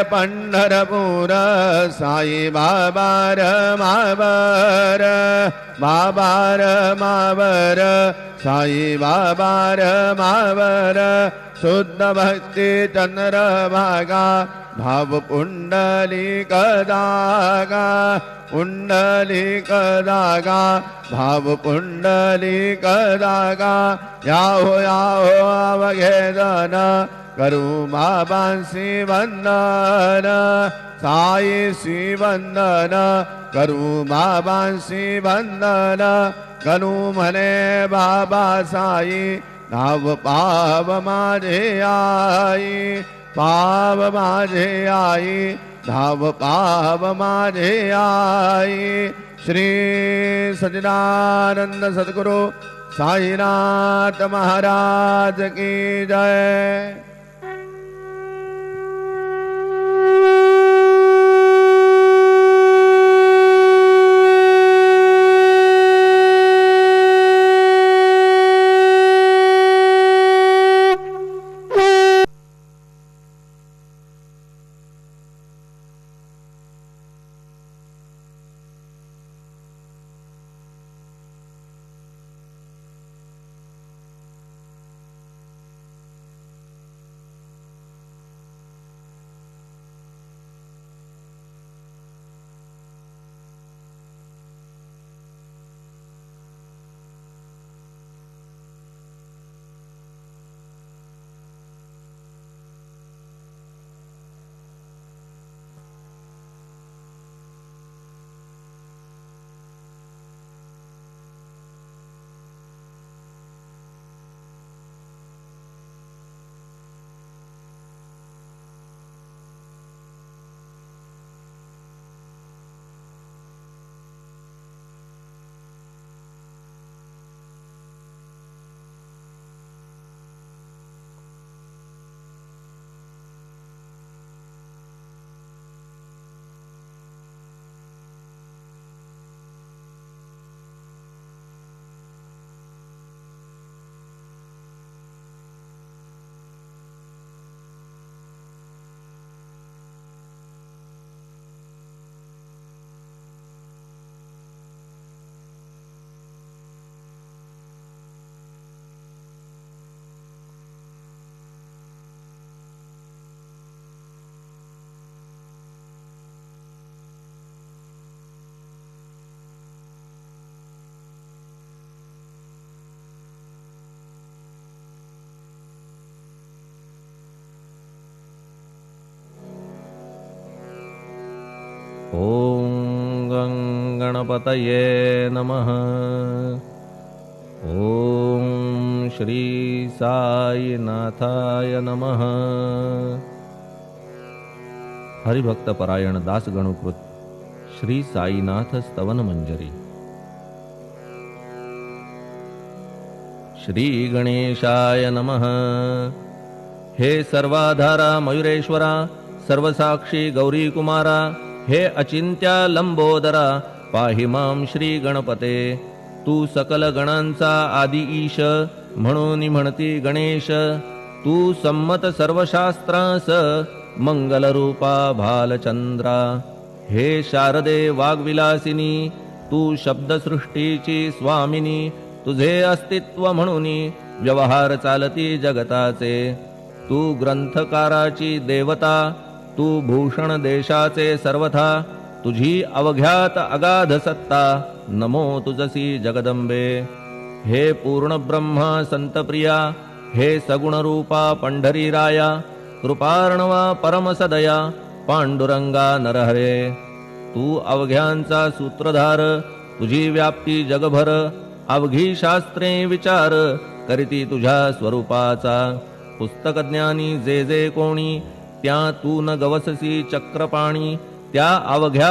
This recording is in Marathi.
पंढरपूर साई बाबार मावर बाबार मावर साई बाबार मावर शुद्ध भक्ती चंद्रभागा भाव पुंडलिक दागा पुंडलिक दागा भाव पुंडलिक दागा याहो अवघेदन करू बाबांसी वंदन साईसी वंदन करू बाबांसी वंदन करू म्हणे बाबा साई नाव पाव माझे आई पाव माझे आई धाव पाव माझे आई। श्री सच्चिदानंद सद्गुरु साईनाथ महाराज की जय। ओम गणपतये नमः। ओम श्री साईनाथाय नमः। हरिभक्त परायण दास गणुकृत श्री साईनाथ स्तवन मंजरी। श्री गणेशाय नमः। हे सर्वाधारा मयुरेश्वरा सर्वसाक्षी गौरी कुमारा हे अचिंत्या लंबोदरा पाहि मां श्री गणपते। तू सकल गणांचा आदि ईश म्हणून म्हणती गणेश। तू संमत सर्व शास्त्रांस मंगल रूपा भालचंद्रा। हे शारदे वाग्विलासिनी तू शब्दसृष्टीची स्वामिनी। तुझे अस्तित्व म्हणून व्यवहार चालती जगताचे। तू ग्रंथकाराची देवता तू भूषण देशाचे सर्वथा। तुझी अवघ्यात अगाध सत्ता नमो तुझसी जगदंबे। हे पूर्ण ब्रह्मा संतप्रिया हे सगुण रूपा पंढरी राया। कृपार्णवा परमसदया पांडुरंगा नरहरे। तू अवघ्यांचा सूत्रधार तुझी व्याप्ती जगभर। अवघी शास्त्रे विचार करीती तुझ्या स्वरूपाचा। पुस्तकज्ञानी जे जे कोणी त्या तू न गवससी चक्रपाणी। त्या अवघ्या